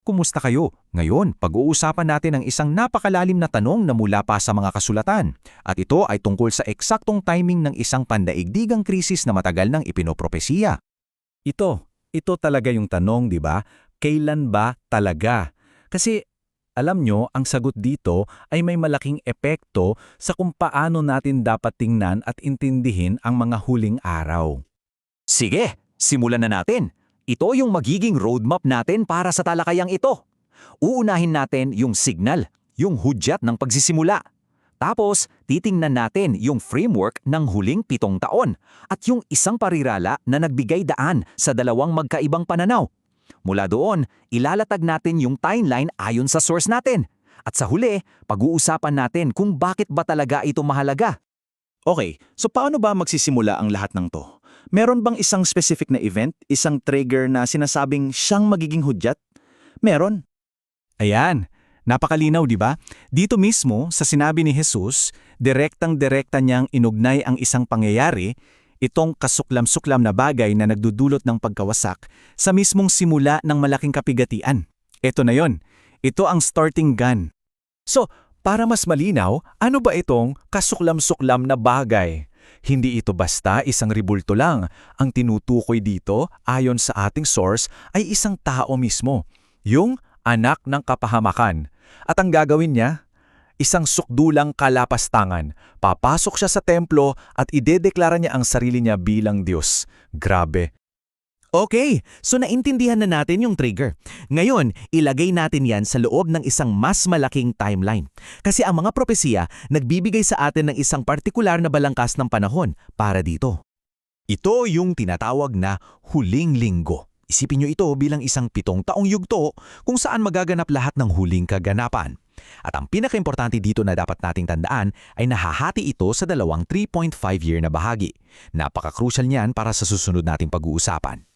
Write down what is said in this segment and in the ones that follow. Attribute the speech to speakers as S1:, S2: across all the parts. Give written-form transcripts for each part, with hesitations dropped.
S1: Kumusta kayo? Ngayon, pag-uusapan natin ang isang napakalalim na tanong na mula pa sa mga kasulatan. At ito ay tungkol sa eksaktong timing ng isang pandaigdigang krisis na matagal nang ipinopropesiya.
S2: Ito talaga yung tanong, di ba? Kailan ba talaga? Kasi alam nyo, ang sagot dito ay may malaking epekto sa kung paano natin dapat tingnan at intindihin ang mga huling araw.
S3: Sige, simulan na natin. Ito yung magiging roadmap natin para sa talakayang ito. Uunahin natin yung signal, yung hudyat ng pagsisimula. Tapos, titingnan natin yung framework ng huling 7 taon at yung isang parirala na nagbigay daan sa dalawang magkaibang pananaw. Mula doon, ilalatag natin yung timeline ayon sa source natin. At sa huli, pag-uusapan natin kung bakit ba talaga ito mahalaga.
S2: Okay, so paano ba magsisimula ang lahat ng to? Meron bang isang specific na event, isang trigger na sinasabing siyang magiging hudyat? Meron.
S1: Ayan, napakalinaw di ba? Dito mismo, sa sinabi ni Jesus, direktang-direkta niyang inugnay ang isang pangyayari, itong kasuklam-suklam na bagay na nagdudulot ng pagkawasak sa mismong simula ng malaking kapigatian. Ito na yon. Ito ang starting gun. So, para mas malinaw, ano ba itong kasuklam-suklam na bagay? Hindi ito basta isang ribulto lang. Ang tinutukoy dito, ayon sa ating source, ay isang tao mismo, yung anak ng kapahamakan. At ang gagawin niya, isang sukdulang kalapastangan. Papasok siya sa templo at idedeklara niya ang sarili niya bilang Diyos. Grabe.
S4: Okay, so naintindihan na natin yung trigger. Ngayon, ilagay natin yan sa loob ng isang mas malaking timeline. Kasi ang mga propesiya nagbibigay sa atin ng isang partikular na balangkas ng panahon para dito.
S1: Ito yung tinatawag na huling linggo. Isipin nyo ito bilang isang 7 taong yugto kung saan magaganap lahat ng huling kaganapan. At ang pinakaimportante dito na dapat nating tandaan ay nahahati ito sa dalawang 3.5-year na bahagi. Napaka-crucial niyan para sa susunod nating pag-uusapan.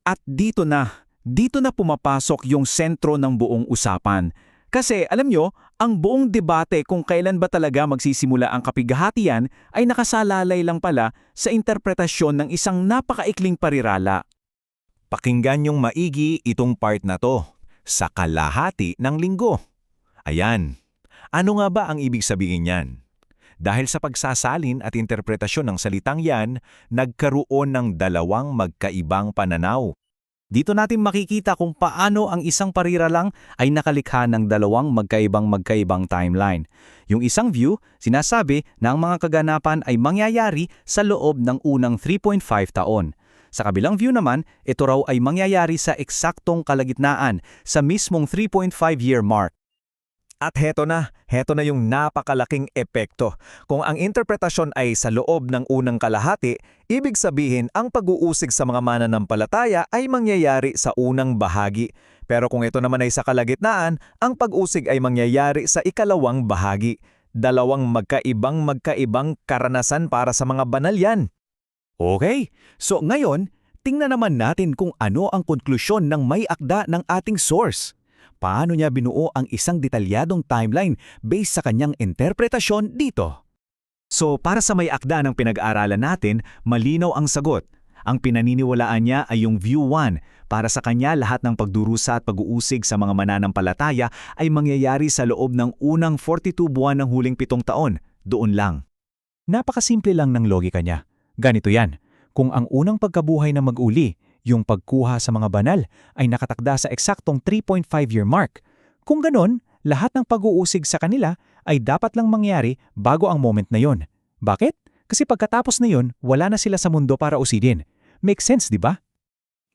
S2: At dito na pumapasok yung sentro ng buong usapan. Kasi alam nyo, ang buong debate kung kailan ba talaga magsisimula ang kapighatian ay nakasalalay lang pala sa interpretasyon ng isang napakaikling parirala.
S1: Pakinggan yung maigi itong part na to, sa kalahati ng linggo. Ayan, ano nga ba ang ibig sabihin niyan? Dahil sa pagsasalin at interpretasyon ng salitang yan, nagkaroon ng dalawang magkaibang pananaw. Dito natin makikita kung paano ang isang pariralang ay nakalikha ng dalawang magkaibang timeline. Yung isang view, sinasabi na ang mga kaganapan ay mangyayari sa loob ng unang 3.5 taon. Sa kabilang view naman, ito raw ay mangyayari sa eksaktong kalagitnaan sa mismong 3.5-year mark.
S3: At heto na yung napakalaking epekto. Kung ang interpretasyon ay sa loob ng unang kalahati, ibig sabihin ang pag-uusig sa mga mananampalataya ay mangyayari sa unang bahagi. Pero kung ito naman ay sa kalagitnaan, ang pag-usig ay mangyayari sa ikalawang bahagi. Dalawang magkaibang karanasan para sa mga banal yan.
S4: Okay, so ngayon, tingnan naman natin kung ano ang konklusyon ng may akda ng ating source. Paano niya binuo ang isang detalyadong timeline based sa kanyang interpretasyon dito? So para sa may akda ng pinag-aaralan natin, malinaw ang sagot. Ang pinaniniwalaan niya ay yung view 1. Para sa kanya, lahat ng pagdurusa at pag-uusig sa mga mananampalataya ay mangyayari sa loob ng unang 42 buwan ng huling 7 taon. Doon lang. Napakasimple lang ng logika niya. Ganito yan. Kung ang unang pagkabuhay na mag-uli, yung pagkuha sa mga banal, ay nakatakda sa eksaktong 3.5-year mark. Kung ganon, lahat ng pag-uusig sa kanila ay dapat lang mangyari bago ang moment na yon. Bakit? Kasi pagkatapos na yon, wala na sila sa mundo para usidin. Make sense, di ba?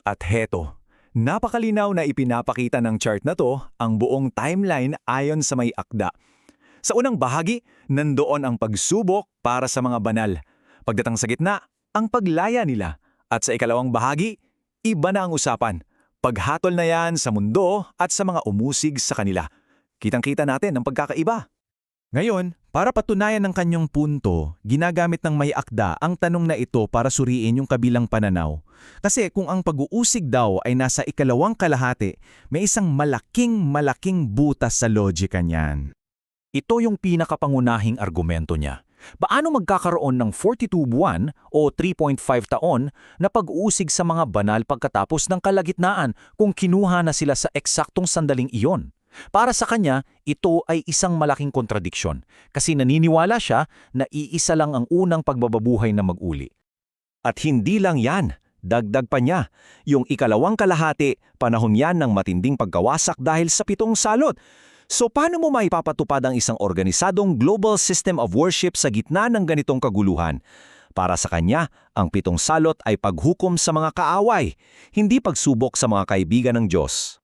S3: At heto, napakalinaw na ipinapakita ng chart na to ang buong timeline ayon sa may akda. Sa unang bahagi, nandoon ang pagsubok para sa mga banal. Pagdatang sa gitna, ang paglaya nila. At sa ikalawang bahagi, iba na ang usapan. Paghatol na yan sa mundo at sa mga umusig sa kanila. Kitang-kita natin ang pagkakaiba.
S4: Ngayon, para patunayan ang kanyang punto, ginagamit ng may akda ang tanong na ito para suriin yung kabilang pananaw. Kasi kung ang pag-uusig daw ay nasa ikalawang kalahati, may isang malaking butas sa logika niyan.
S3: Ito yung pinakapangunahing argumento niya.
S2: Paano magkakaroon ng 42 buwan o 3.5 taon na pag-uusig sa mga banal pagkatapos ng kalagitnaan kung kinuha na sila sa eksaktong sandaling iyon? Para sa kanya, ito ay isang malaking kontradiksyon kasi naniniwala siya na iisa lang ang unang pagbababuhay na mag-uli.
S3: At hindi lang yan, dagdag pa niya, yung ikalawang kalahati, panahon yan ng matinding pagkawasak dahil sa 7 salot. So paano mo maipapatupad ang isang organisadong global system of worship sa gitna ng ganitong kaguluhan? Para sa kanya, ang 7 salot ay paghukom sa mga kaaway, hindi pagsubok sa mga kaibigan ng Diyos.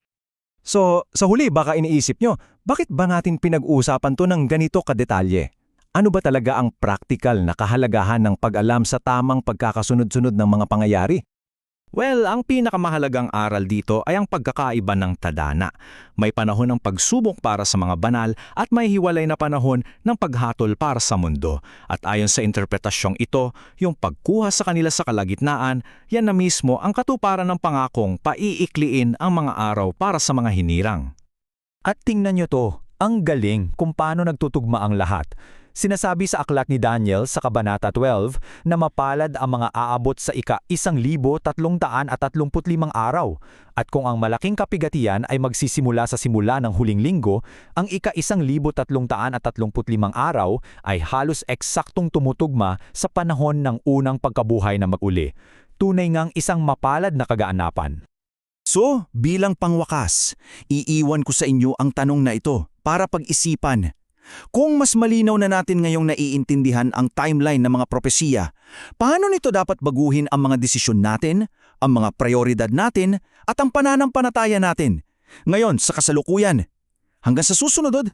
S1: So, sa huli baka iniisip nyo, bakit ba natin pinag-uusapan to ng ganito kadetalye? Ano ba talaga ang practical na kahalagahan ng pag-alam sa tamang pagkakasunod-sunod ng mga pangyayari?
S2: Well, ang pinakamahalagang aral dito ay ang pagkakaiba ng tadhana. May panahon ng pagsubok para sa mga banal at may hiwalay na panahon ng paghatol para sa mundo. At ayon sa interpretasyong ito, yung pagkuha sa kanila sa kalagitnaan, yan na mismo ang katuparan ng pangakong paiikliin ang mga araw para sa mga hinirang.
S1: At tingnan nyo to, ang galing kung paano nagtutugma ang lahat. Sinasabi sa aklat ni Daniel sa Kabanata 12 na mapalad ang mga aabot sa ika-1335 araw. At kung ang malaking kapigatian ay magsisimula sa simula ng huling linggo, ang ika-1335 araw ay halos eksaktong tumutugma sa panahon ng unang pagkabuhay na mag-uli. Tunay ngang isang mapalad na kagaanapan.
S4: So, bilang pangwakas, iiwan ko sa inyo ang tanong na ito para pag-isipan. Kung mas malinaw na natin ngayong naiintindihan ang timeline ng mga propesiya, paano nito dapat baguhin ang mga desisyon natin, ang mga prioridad natin, at ang pananampalataya natin? Ngayon, sa kasalukuyan. Hanggang sa susunod.